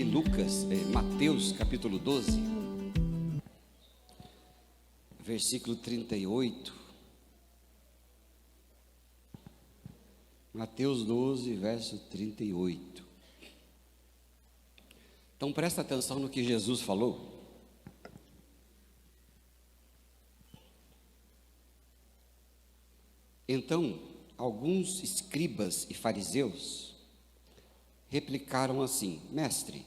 ler Mateus capítulo 12, versículo 38. Mateus 12, verso 38. Então presta atenção no que Jesus falou. Então, alguns escribas e fariseus replicaram assim: Mestre,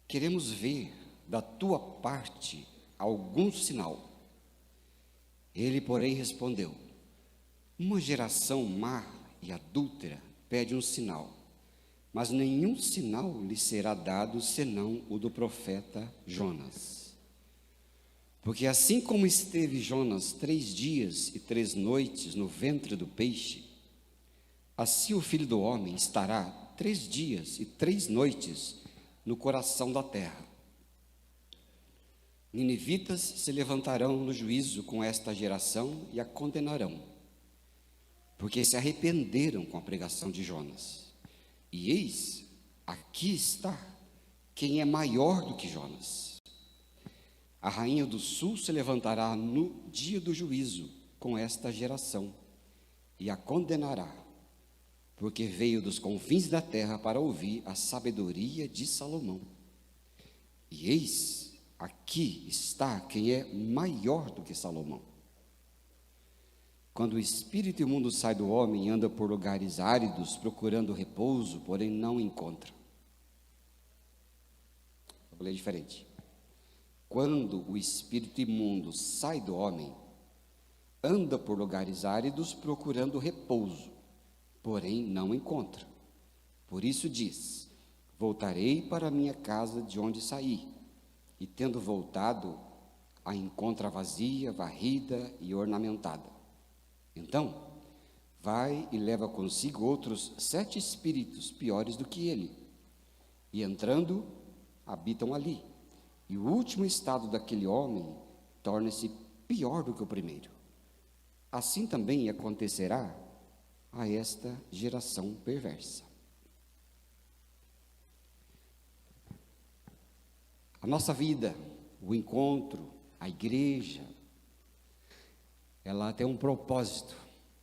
queremos ver da tua parte algum sinal. Ele, porém, respondeu: uma geração má e adúltera pede um sinal, mas nenhum sinal lhe será dado senão o do profeta Jonas. Porque assim como esteve Jonas 3 dias e 3 noites no ventre do peixe, assim o Filho do Homem estará 3 dias e 3 noites no coração da terra. Ninivitas se levantarão no juízo com esta geração e a condenarão, porque se arrependeram com a pregação de Jonas. E eis, aqui está quem é maior do que Jonas. A rainha do sul se levantará no dia do juízo com esta geração e a condenará, porque veio dos confins da terra para ouvir a sabedoria de Salomão. E eis, aqui está quem é maior do que Salomão. Quando o espírito imundo sai do homem e anda por lugares áridos, procurando repouso, porém não encontra. Vou ler diferente. Quando o espírito imundo sai do homem, anda por lugares áridos, procurando repouso, porém não encontra. Por isso diz: voltarei para a minha casa de onde saí, e tendo voltado, a encontra vazia, varrida e ornamentada. Então, vai e leva consigo outros 7 espíritos piores do que ele, e entrando, habitam ali. E o último estado daquele homem torna-se pior do que o primeiro. Assim também acontecerá a esta geração perversa. A nossa vida, o encontro, a igreja, ela tem um propósito.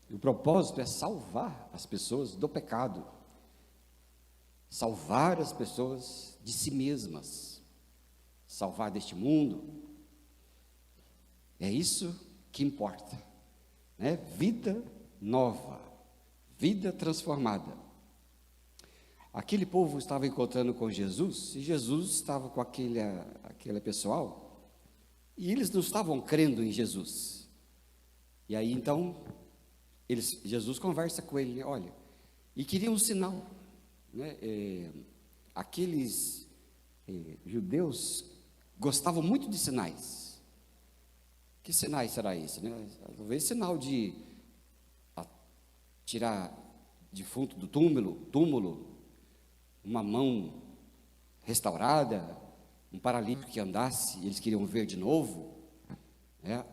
E o propósito é salvar as pessoas do pecado, salvar as pessoas de si mesmas, salvar deste mundo. É isso que importa, né? Vida nova, vida transformada. Aquele povo estava encontrando com Jesus, e Jesus estava com aquele pessoal, e eles não estavam crendo em Jesus. E aí então, Jesus conversa com ele, olha, e queria um sinal, né? Aqueles judeus gostavam muito de sinais. Que sinais será esse, né? Talvez sinal de tirar defunto do túmulo, uma mão restaurada, um paralítico que andasse, eles queriam ver de novo.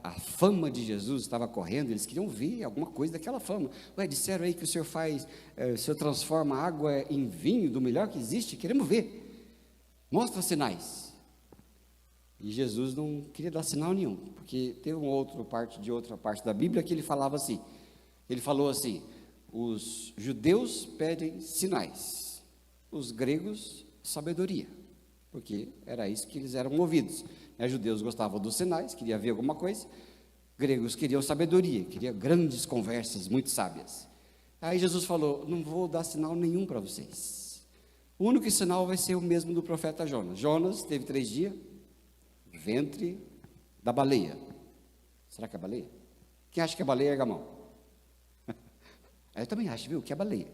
A fama de Jesus estava correndo, eles queriam ver alguma coisa daquela fama. Disseram aí que o Senhor o Senhor transforma água em vinho, do melhor que existe, queremos ver. Mostra sinais. E Jesus não queria dar sinal nenhum, porque teve outra parte da Bíblia que ele falava assim, ele falou assim: os judeus pedem sinais, os gregos sabedoria, porque era isso que eles eram movidos. Os judeus gostavam dos sinais, queriam ver alguma coisa, gregos queriam sabedoria, queriam grandes conversas muito sábias. Aí Jesus falou: não vou dar sinal nenhum para vocês, o único sinal vai ser o mesmo do profeta Jonas. Jonas teve 3 dias, ventre da baleia. Será que é baleia? Quem acha que é baleia, erga a mão. Eu também acho, viu, que é baleia.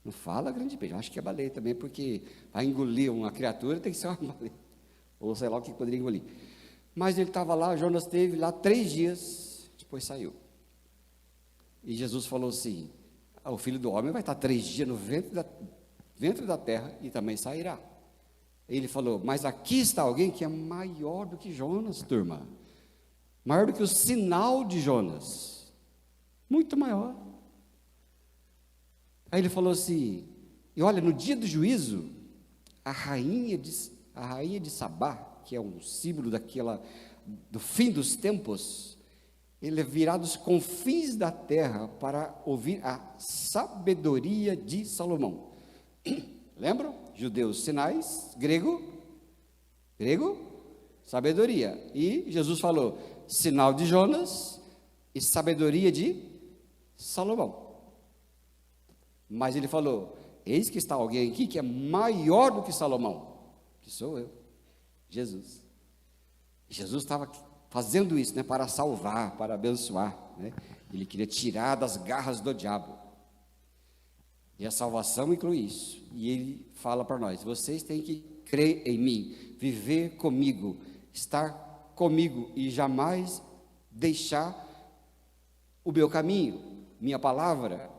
Não fala grande peixe, eu acho que é baleia também, porque para engolir uma criatura tem que ser uma baleia, ou sei lá o que poderia engolir. Mas ele estava lá, Jonas esteve lá 3 dias, depois saiu. E Jesus falou assim: o Filho do Homem vai estar 3 dias no ventre da terra e também sairá. Ele falou: mas aqui está alguém que é maior do que Jonas, turma, maior do que o sinal de Jonas, muito maior. Aí ele falou assim: e olha, no dia do juízo, a rainha de Sabá, que é um símbolo do fim dos tempos, ele virá dos confins da terra para ouvir a sabedoria de Salomão. Lembram? Judeus, sinais, grego, sabedoria. E Jesus falou, sinal de Jonas e sabedoria de Salomão. Mas ele falou, eis que está alguém aqui que é maior do que Salomão, que sou eu, Jesus. Jesus estava fazendo isso, né, para salvar, para abençoar, né? Ele queria tirar das garras do diabo. E a salvação inclui isso. E ele fala para nós, vocês têm que crer em mim, viver comigo, estar comigo e jamais deixar o meu caminho, minha palavra,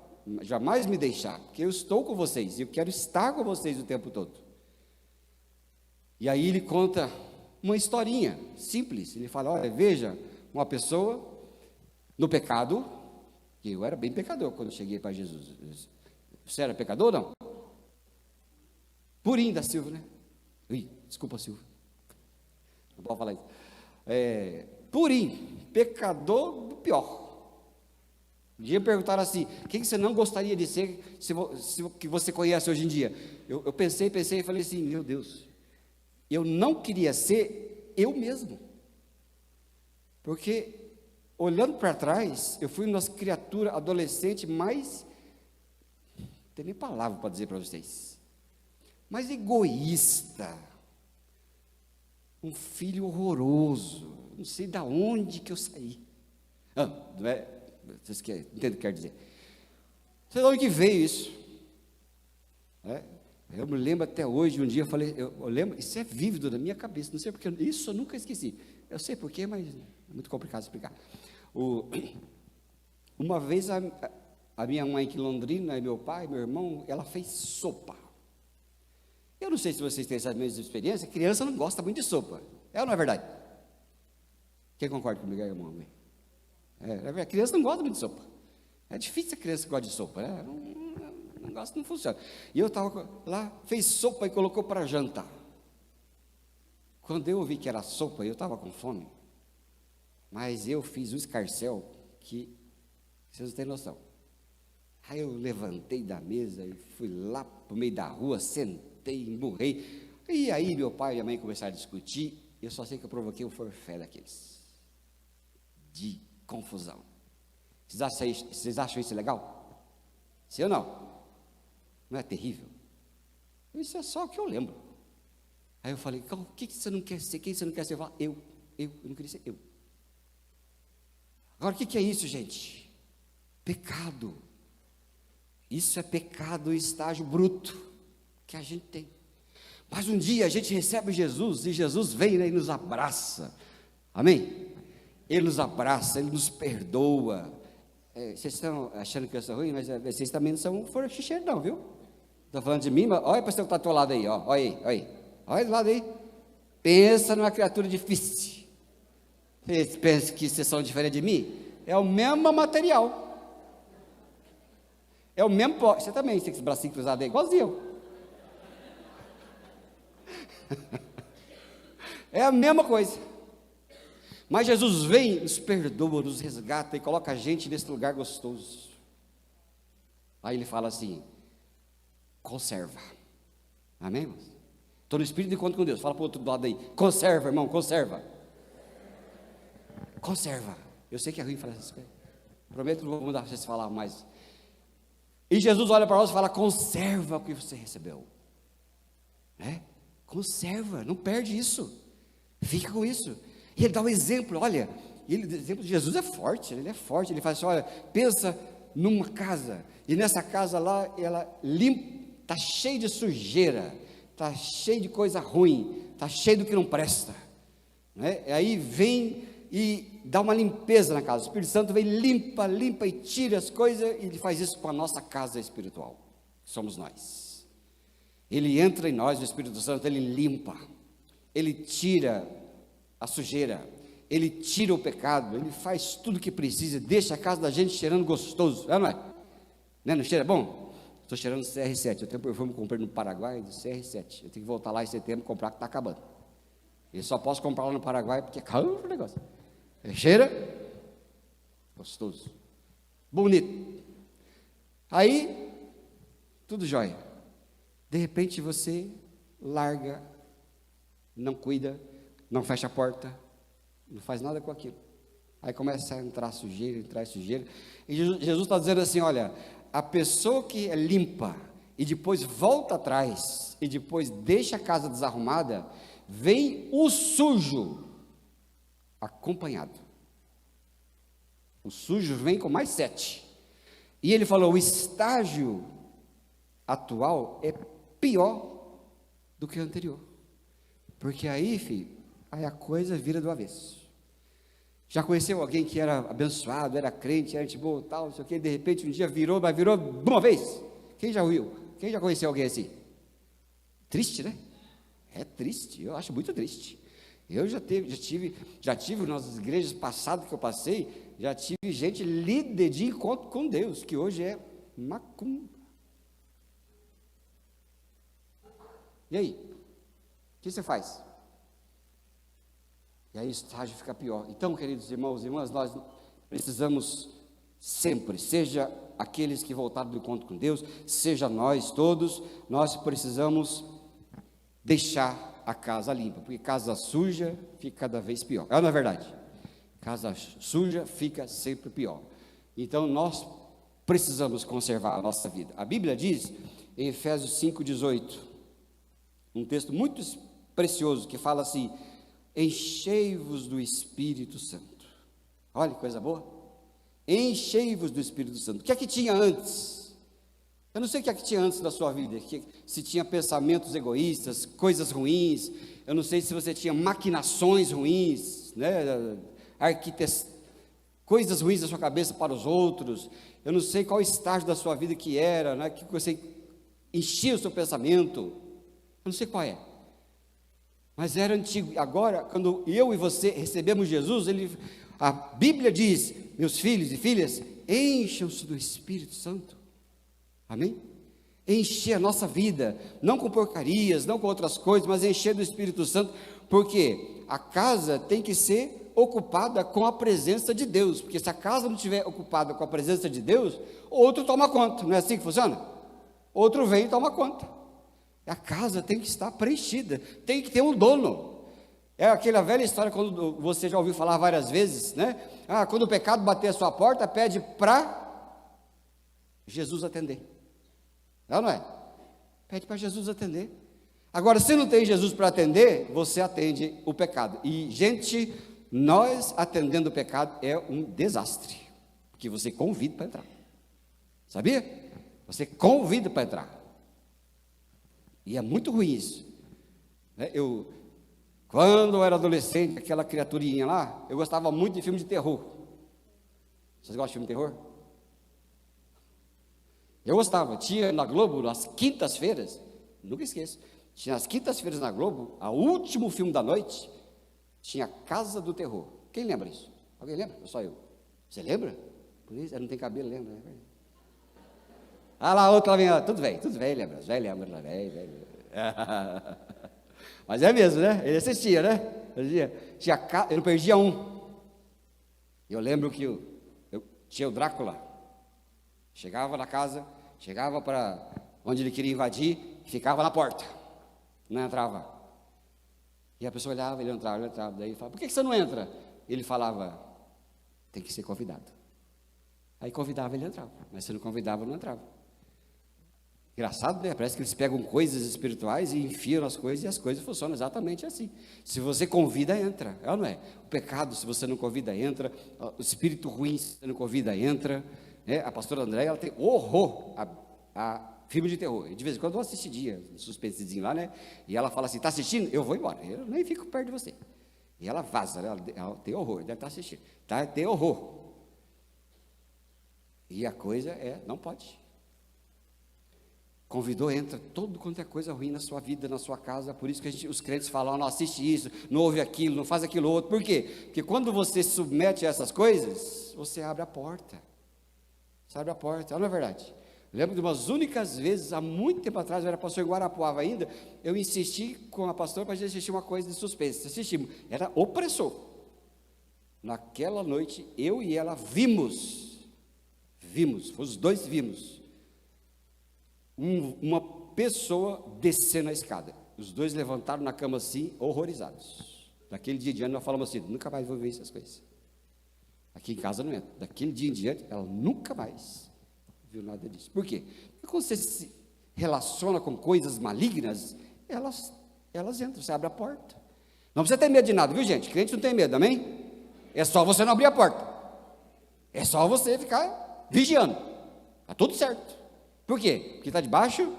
jamais me deixar, porque eu estou com vocês, eu quero estar com vocês o tempo todo. E aí ele conta uma historinha simples, ele fala, olha, veja, uma pessoa no pecado, que eu era bem pecador quando cheguei para Jesus. Você era pecador ou não? Purinho da Silva, né? Ui, desculpa, Silva. Não pode falar isso. Purinho, pecador do pior. Um dia me perguntaram assim, quem você não gostaria de ser, que você conhece hoje em dia? Eu pensei e falei assim, meu Deus, eu não queria ser eu mesmo. Porque, olhando para trás, eu fui uma das criaturas adolescentes mais, não tem nem palavra para dizer para vocês, mais egoísta, um filho horroroso, não sei de onde que eu saí. Não é, vocês entendem o que quer dizer? Não sei de onde que veio isso. Eu me lembro até hoje, um dia eu falei, eu lembro, isso é vívido na minha cabeça, não sei porque, isso eu nunca esqueci. Eu sei porquê, mas é muito complicado explicar. Uma vez a minha mãe aqui em Londrina, e meu pai, meu irmão, ela fez sopa. Eu não sei se vocês têm essa mesma experiência, criança não gosta muito de sopa. É ou não é verdade? Quem concorda comigo aí, irmão? A criança não gosta muito de sopa. É difícil a criança que gosta de sopa, né? O negócio não funciona. E eu estava lá, fez sopa e colocou para jantar. Quando eu vi que era sopa, eu estava com fome. Mas eu fiz um escarcéu que vocês não têm noção. Aí eu levantei da mesa e fui lá para o meio da rua, sentei, emburrei. E aí meu pai e minha mãe começaram a discutir. Eu só sei que eu provoquei um forfé daqueles. De confusão. Vocês acham isso legal? Sim ou não? Não é terrível? Isso é só o que eu lembro. Aí eu falei, o que você não quer ser? Quem você não quer ser? Eu falo, eu não queria ser eu. Agora o que é isso, gente? Pecado. Isso é pecado, estágio bruto que a gente tem. Mas um dia a gente recebe Jesus e Jesus vem, né, e nos abraça. Amém? Ele nos abraça, Ele nos perdoa. Vocês estão achando que eu sou ruim, mas vocês também não são fora-xixeiro não, viu? Estou falando de mim, mas olha para o que está do teu lado aí, ó. Olha aí. Olha do lado aí. Pensa numa criatura difícil. Vocês pensam que vocês são diferentes de mim? É o mesmo material. É o mesmo pó. Você também tem esse bracinho cruzado aí, igualzinho eu. É a mesma coisa. Mas Jesus vem, nos perdoa, nos resgata e coloca a gente nesse lugar gostoso. Aí ele fala assim, conserva. Amém, irmãos? Estou no espírito de encontro com Deus. Fala para o outro lado aí, conserva, irmão, conserva. Conserva. Eu sei que é ruim falar essas coisas. Prometo que não vou mudar para vocês falar mais. E Jesus olha para nós e fala, conserva o que você recebeu. Conserva, não perde isso. Fica com isso. E ele dá um exemplo, olha, o exemplo de Jesus é forte, ele é forte, ele fala assim, olha, pensa numa casa, e nessa casa lá, ela limpa, está cheia de sujeira, está cheia de coisa ruim, está cheia do que não presta, né? Aí vem e dá uma limpeza na casa, o Espírito Santo vem, limpa e tira as coisas, e ele faz isso com a nossa casa espiritual, que somos nós. Ele entra em nós, o Espírito Santo, ele limpa, ele tira a sujeira, ele tira o pecado, ele faz tudo o que precisa, deixa a casa da gente cheirando gostoso, não é? Não cheira bom? estou cheirando CR7, eu tenho um perfume que comprei no Paraguai, do CR7, eu tenho que voltar lá em setembro e comprar, que está acabando. Eu só posso comprar lá no Paraguai, porque é caro o negócio. Cheira, gostoso, bonito. Aí, tudo jóia. De repente você larga, não cuida, não fecha a porta, não faz nada com aquilo. Aí começa a entrar sujeira. E Jesus está dizendo assim, olha, a pessoa que é limpa e depois volta atrás e depois deixa a casa desarrumada, vem o sujo acompanhado. O sujo vem com mais 7. E ele falou, o estágio atual é pior do que o anterior. Porque aí, filho, aí a coisa vira do avesso. Já conheceu alguém que era abençoado, era crente, era gente boa, tal, não sei o que, de repente um dia virou, mas virou de uma vez? Quem já ouviu? Quem já conheceu alguém assim? Triste, né? É triste, eu acho muito triste. Eu já tive nas igrejas passadas que eu passei, já tive gente líder de encontro com Deus, que hoje é macumba. E aí? O que você faz? E aí o estágio fica pior. Então, queridos irmãos e irmãs, nós precisamos sempre, seja aqueles que voltaram do encontro com Deus, seja nós todos, nós precisamos deixar a casa limpa, porque casa suja fica cada vez pior. Não é verdade? Casa suja fica sempre pior. Então, nós precisamos conservar a nossa vida. A Bíblia diz, em Efésios 5,18, um texto muito precioso, que fala assim, enchei-vos do Espírito Santo. Olha que coisa boa. Enchei-vos do Espírito Santo. O que é que tinha antes? Eu não sei o que é que tinha antes da sua vida, se tinha pensamentos egoístas, coisas ruins, eu não sei se você tinha maquinações ruins, né? Coisas ruins na sua cabeça para os outros, eu não sei qual estágio da sua vida que era, né? Que você enchia o seu pensamento, eu não sei qual é. Mas era antigo. Agora, quando eu e você recebemos Jesus, a Bíblia diz, meus filhos e filhas, encham-se do Espírito Santo. Amém? Encher a nossa vida, não com porcarias, não com outras coisas, mas encher do Espírito Santo, porque a casa tem que ser ocupada com a presença de Deus, porque se a casa não estiver ocupada com a presença de Deus, outro toma conta, não é assim que funciona? Outro vem e toma conta. A casa tem que estar preenchida, tem que ter um dono. É aquela velha história, quando você já ouviu falar várias vezes, né? Quando o pecado bater a sua porta, pede para Jesus atender. Não é? Pede para Jesus atender. Agora, se não tem Jesus para atender, você atende o pecado. E, gente, nós atendendo o pecado é um desastre, porque você convida para entrar. Sabia? Você convida para entrar. E é muito ruim isso. Quando eu era adolescente, aquela criaturinha lá, eu gostava muito de filme de terror. Vocês gostam de filme de terror? Eu gostava. Tinha na Globo, nas quintas-feiras, nunca esqueço, tinha nas quintas-feiras na Globo, o último filme da noite, tinha Casa do Terror. Quem lembra isso? Alguém lembra? Ou só eu? Você lembra? Por isso, não tem cabelo, lembra? Lá, outra vem, tudo velho, lembra? Velho. Mas é mesmo, né? Ele assistia, né? Eu não perdia um. Eu lembro que eu tinha o Drácula. Chegava na casa, chegava para onde ele queria invadir, ficava na porta, não entrava. E a pessoa olhava, ele entrava. Daí ele falava, por que você não entra? Ele falava, tem que ser convidado. Aí convidava, ele entrava, mas se não convidava, não entrava. Engraçado, né? Parece que eles pegam coisas espirituais e enfiam nas coisas, e as coisas funcionam exatamente assim. Se você convida, entra, é ou não é? O pecado, se você não convida, entra. O espírito ruim, se você não convida, entra. A pastora Andréia, ela tem horror a filme de terror. E de vez em quando eu assistiria, um suspensezinho lá, né? E ela fala assim, está assistindo? Eu vou embora, eu nem fico perto de você. E ela vaza, né? Ela tem horror, deve estar assistindo. Tem horror. E a coisa não pode. Convidou, entra todo quanto é coisa ruim na sua vida, na sua casa. Por isso que os crentes falam, não assiste isso, não ouve aquilo, não faz aquilo outro. Por quê? Porque quando você se submete a essas coisas, você abre a porta. Você abre a porta, não é verdade? Lembro de umas únicas vezes, há muito tempo atrás, eu era pastor em Guarapuava ainda, eu insisti com a pastora para a gente assistir uma coisa de suspense. Assistimos, era opressor. Naquela noite, eu e ela vimos, os dois vimos, uma pessoa descendo a escada. Os dois levantaram na cama assim, horrorizados. Daquele dia em diante, nós falamos assim: nunca mais vou ver essas coisas. Aqui em casa não é. Daquele dia em diante, ela nunca mais viu nada disso. Por quê? Porque quando você se relaciona com coisas malignas, elas entram, você abre a porta. Não precisa ter medo de nada, viu, gente? Crente não tem medo, amém? É só você não abrir a porta. É só você ficar vigiando. Está tudo certo. Por quê? Porque está debaixo.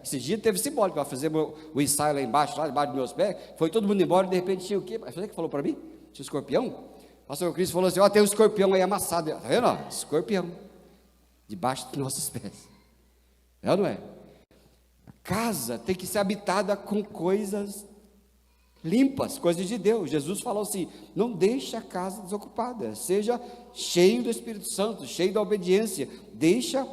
Esse dia teve simbólico, para fazer o ensaio lá embaixo dos meus pés, foi todo mundo embora, e de repente tinha o quê? Você que falou para mim? Tinha escorpião? O pastor Cristo falou assim: ó, tem um escorpião aí amassado, está vendo? Ó, escorpião, debaixo dos nossos pés. É ou não é? A casa tem que ser habitada com coisas limpas, coisas de Deus. Jesus falou assim: não deixe a casa desocupada, seja cheio do Espírito Santo, cheio da obediência, deixa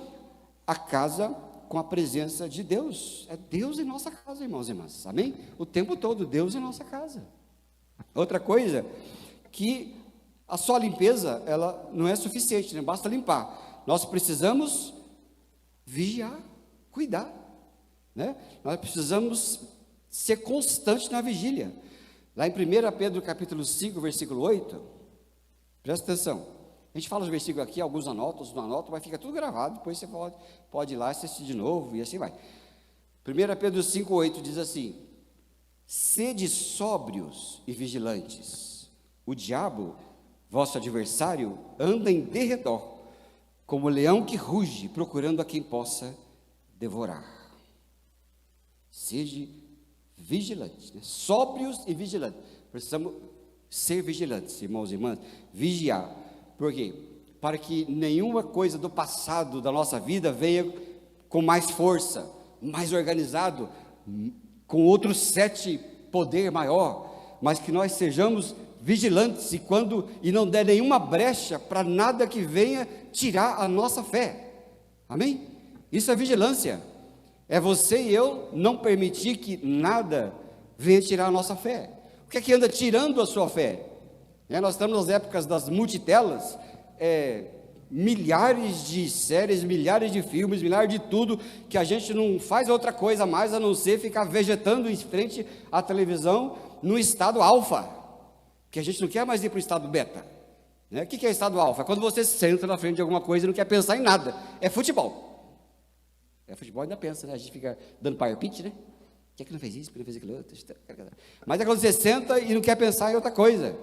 a casa com a presença de Deus. É Deus em nossa casa, irmãos e irmãs, amém? O tempo todo, Deus em nossa casa. Outra coisa, que a só limpeza, ela não é suficiente, não basta limpar, nós precisamos vigiar, cuidar, né? Nós precisamos ser constante na vigília. Lá em 1 Pedro capítulo 5, versículo 8, presta atenção, a gente fala os versículos aqui, alguns anotam, outros não anotam, mas fica tudo gravado, depois você pode ir lá assistir de novo, e assim vai. 1 Pedro 5, 8 diz assim: sede sóbrios e vigilantes, o diabo, vosso adversário, anda em derredor, como leão que ruge, procurando a quem possa devorar. Sede vigilantes, né? Sóbrios e vigilantes. Precisamos ser vigilantes, irmãos e irmãs, vigiar. Por quê? Para que nenhuma coisa do passado da nossa vida venha com mais força, mais organizado, com outro poder maior, mas que nós sejamos vigilantes e não der nenhuma brecha para nada que venha tirar a nossa fé. Amém? Isso é vigilância. É você e eu não permitir que nada venha tirar a nossa fé. O que é que anda tirando a sua fé? Nós estamos nas épocas das multitelas, milhares de séries, milhares de filmes, milhares de tudo, que a gente não faz outra coisa mais a não ser ficar vegetando em frente à televisão no estado alfa, que a gente não quer mais ir para o estado beta. O que é estado alfa? É quando você senta na frente de alguma coisa e não quer pensar em nada. É futebol. Futebol ainda pensa, né? A gente fica dando palpite, né? Por que não fez isso? Por que não fez aquilo outro? Mas é quando você senta e não quer pensar em outra coisa.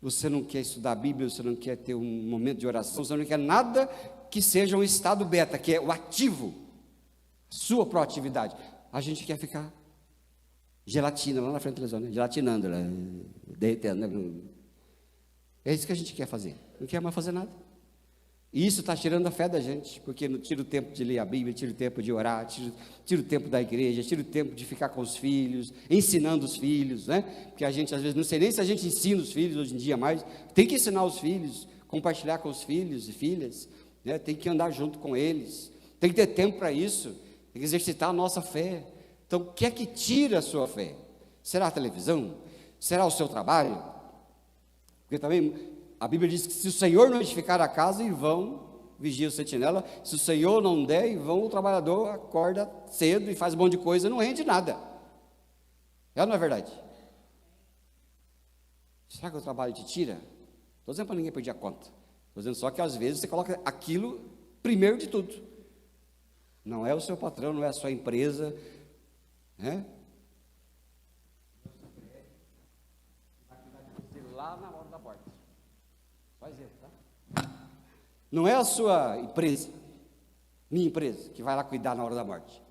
Você não quer estudar a Bíblia, você não quer ter um momento de oração, você não quer nada que seja um estado beta, que é o ativo, sua proatividade. A gente quer ficar gelatina lá na frente da televisão, né? Gelatinando, lá, derretendo, né? É isso que a gente quer fazer, não quer mais fazer nada. E isso está tirando a fé da gente, porque não tira o tempo de ler a Bíblia, tira o tempo de orar, tira o tempo da igreja, tira o tempo de ficar com os filhos, ensinando os filhos, né? Porque a gente, às vezes, não sei nem se a gente ensina os filhos hoje em dia mais, tem que ensinar os filhos, compartilhar com os filhos e filhas, né? Tem que andar junto com eles, tem que ter tempo para isso, tem que exercitar a nossa fé. Então, o que é que tira a sua fé? Será a televisão? Será o seu trabalho? Porque também a Bíblia diz que se o Senhor não edificar a casa, em vão vigia o sentinela. Se o Senhor não der, em vão o trabalhador acorda cedo e faz um monte de coisa, não rende nada. É ou não é verdade? Será que o trabalho te tira? Estou dizendo para ninguém perder a conta. Estou dizendo só que às vezes você coloca aquilo primeiro de tudo. Não é o seu patrão, não é a sua empresa, né? Lá na hora da porta. Faz isso, tá? Não é a sua empresa, minha empresa, que vai lá cuidar na hora da morte,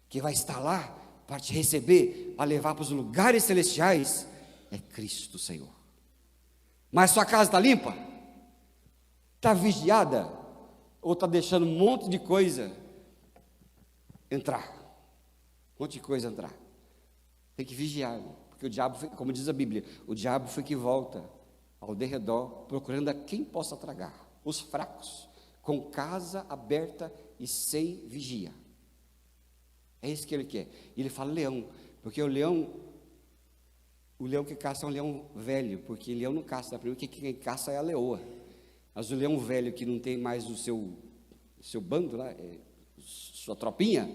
que vai estar lá para te receber, para levar para os lugares celestiais, é Cristo Senhor. Mas sua casa está limpa? Está vigiada? Ou está deixando um monte de coisa entrar? Um monte de coisa entrar. Tem que vigiar, porque o diabo, como diz a Bíblia, o diabo foi que volta ao derredor, procurando a quem possa tragar, os fracos, com casa aberta e sem vigia. É isso que ele quer. Ele fala leão, porque o leão que caça é um leão velho, porque leão não caça, primeiro que quem caça é a leoa. Mas o leão velho que não tem mais o seu bando lá, sua tropinha,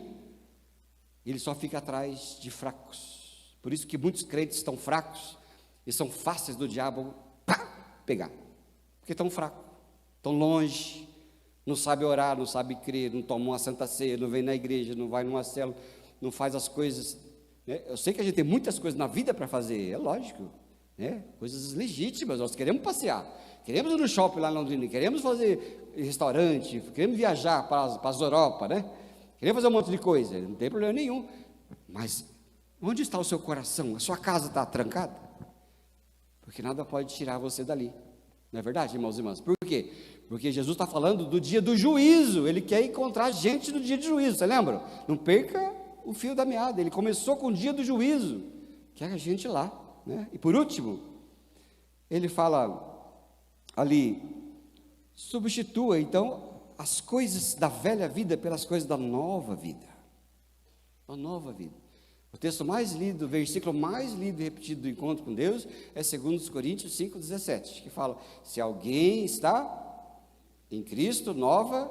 ele só fica atrás de fracos. Por isso que muitos crentes estão fracos e são fáceis do diabo pegar, porque estão fracos, estão longe, não sabe orar, não sabe crer, não toma uma santa ceia, não vem na igreja, não vai numa célula, não faz as coisas, né? Eu sei que a gente tem muitas coisas na vida para fazer, é lógico, né? Coisas legítimas, nós queremos passear, queremos ir no shopping lá em Londrina, queremos fazer restaurante, queremos viajar para as Europa, né? Queremos fazer um monte de coisa, não tem problema nenhum, mas onde está o seu coração? A sua casa está trancada? Porque nada pode tirar você dali, não é verdade, irmãos e irmãs? Por quê? Porque Jesus está falando do dia do juízo, ele quer encontrar gente no dia do juízo, você lembra? Não perca o fio da meada, ele começou com o dia do juízo, quer a gente lá, né? E por último, ele fala ali, substitua então as coisas da velha vida pelas coisas da nova vida, a nova vida. O texto mais lido, o versículo mais lido e repetido do encontro com Deus é 2 Coríntios 5,17, que fala, se alguém está em Cristo, nova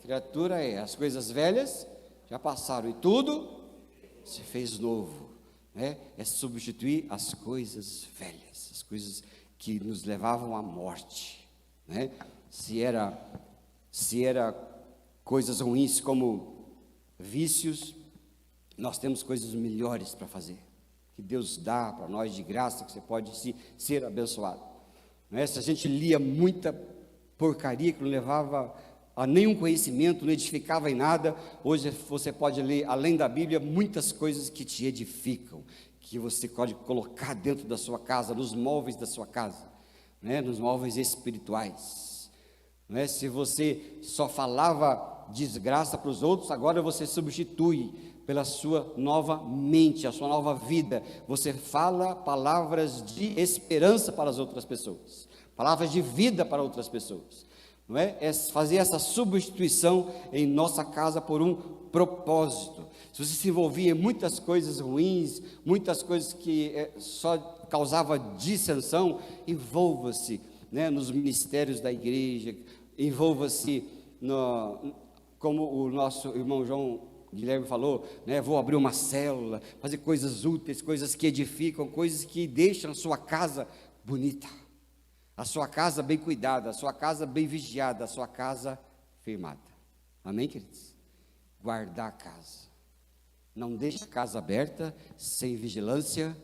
criatura é, as coisas velhas já passaram e tudo se fez novo, né? É substituir as coisas velhas, as coisas que nos levavam à morte, né? Se era coisas ruins como vícios, nós temos coisas melhores para fazer, que Deus dá para nós de graça, que você pode ser abençoado, não é? Se a gente lia muita porcaria que não levava a nenhum conhecimento, não edificava em nada, hoje você pode ler, além da Bíblia, muitas coisas que te edificam, que você pode colocar dentro da sua casa, nos móveis da sua casa, né? Nos móveis espirituais, não é? Se você só falava desgraça para os outros, agora você substitui pela sua nova mente, a sua nova vida, você fala palavras de esperança para as outras pessoas, palavras de vida para outras pessoas, não é? É fazer essa substituição em nossa casa por um propósito. Se você se envolvia em muitas coisas ruins, muitas coisas que só causava dissensão, envolva-se, né, nos ministérios da igreja, envolva-se como o nosso irmão João Guilherme falou, né, vou abrir uma célula, fazer coisas úteis, coisas que edificam, coisas que deixam a sua casa bonita, a sua casa bem cuidada, a sua casa bem vigiada, a sua casa firmada. Amém, queridos? Guardar a casa, não deixe a casa aberta, sem vigilância,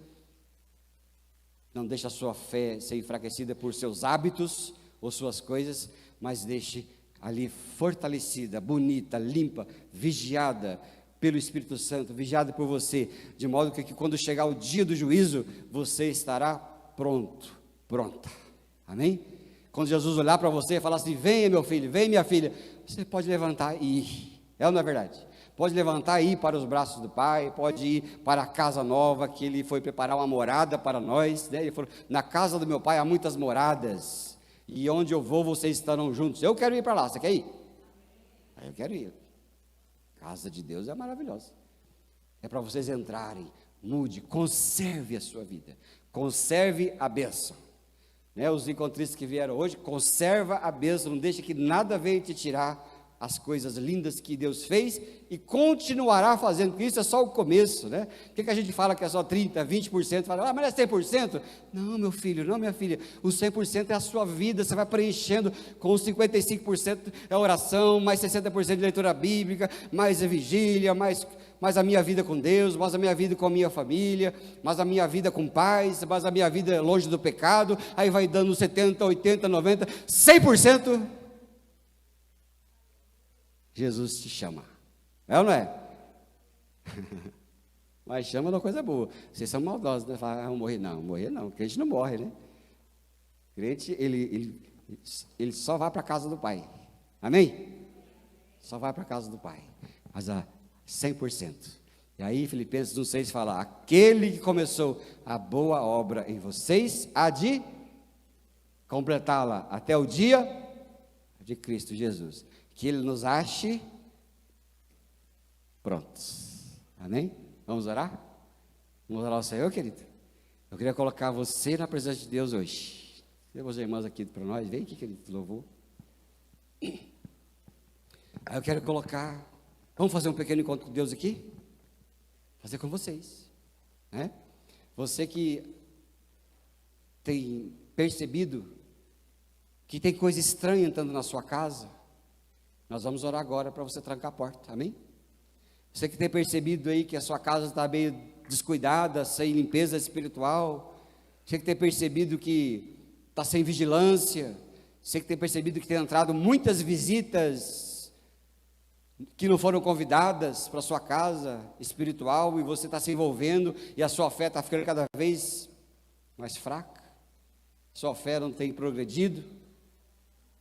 não deixe a sua fé ser enfraquecida por seus hábitos ou suas coisas, mas deixe ali fortalecida, bonita, limpa, vigiada pelo Espírito Santo, vigiada por você, de modo que quando chegar o dia do juízo, você estará pronta, amém? Quando Jesus olhar para você e falar assim, venha meu filho, venha minha filha, você pode levantar e ir, é ou não é verdade? Pode levantar e ir para os braços do Pai, pode ir para a casa nova, que Ele foi preparar uma morada para nós, né? Ele falou, na casa do meu Pai há muitas moradas, e onde eu vou, vocês estarão juntos. Eu quero ir para lá, você quer ir? Eu quero ir. Casa de Deus é maravilhosa. É para vocês entrarem, mude, conserve a sua vida, conserve a bênção, né? Os encontristas que vieram hoje, conserva a bênção, não deixe que nada venha te tirar as coisas lindas que Deus fez e continuará fazendo, porque isso é só o começo, né? Por que a gente fala que é só 30%, 20%, fala, mas é 100%? Não, meu filho, não, minha filha, o 100% é a sua vida, você vai preenchendo com os 55% é oração, mais 60% de leitura bíblica, mais a vigília, mais a minha vida com Deus, mais a minha vida com a minha família, mais a minha vida com paz, mais a minha vida longe do pecado, aí vai dando 70%, 80%, 90%, 100%, Jesus te chama, é ou não é? Mas chama de uma coisa boa. Vocês são maldosos, né? Fala, morrer não, crente não morre, né? Crente, ele só vai para a casa do Pai, amém? Só vai para a casa do Pai, mas a 100%. E aí Filipenses 1,6 fala, aquele que começou a boa obra em vocês, há de completá-la até o dia de Cristo Jesus. Que Ele nos ache prontos. Amém? Vamos orar? Vamos orar ao Senhor, querido? Eu queria colocar você na presença de Deus hoje. Temos irmãs aqui para nós. Vem aqui, querido, louvor. Aí eu quero colocar. Vamos fazer um pequeno encontro com Deus aqui? Fazer com vocês, né? Você que tem percebido que tem coisa estranha entrando na sua casa, nós vamos orar agora para você trancar a porta, amém? Você que tem percebido aí que a sua casa está meio descuidada, sem limpeza espiritual, você que tem percebido que está sem vigilância, você que tem percebido que tem entrado muitas visitas que não foram convidadas para a sua casa espiritual, e você está se envolvendo, e a sua fé está ficando cada vez mais fraca, sua fé não tem progredido.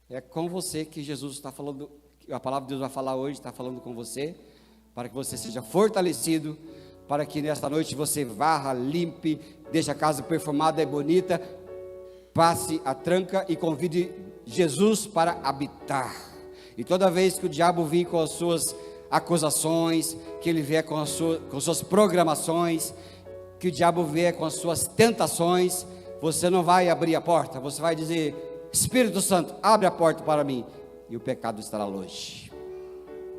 É com você que Jesus está falando, a palavra de Deus vai falar hoje, está falando com você, para que você seja fortalecido, para que nesta noite você varra, limpe, deixe a casa perfumada e bonita, passe a tranca e convide Jesus para habitar. E toda vez que o diabo vir com as suas acusações, que ele vier com suas programações, que o diabo vier com as suas tentações, você não vai abrir a porta, você vai dizer: Espírito Santo, abre a porta para mim, e o pecado estará longe.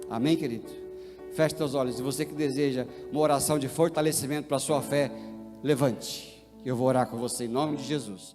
Amém, querido? Feche teus olhos. E você que deseja uma oração de fortalecimento para a sua fé, levante. Eu vou orar com você em nome de Jesus.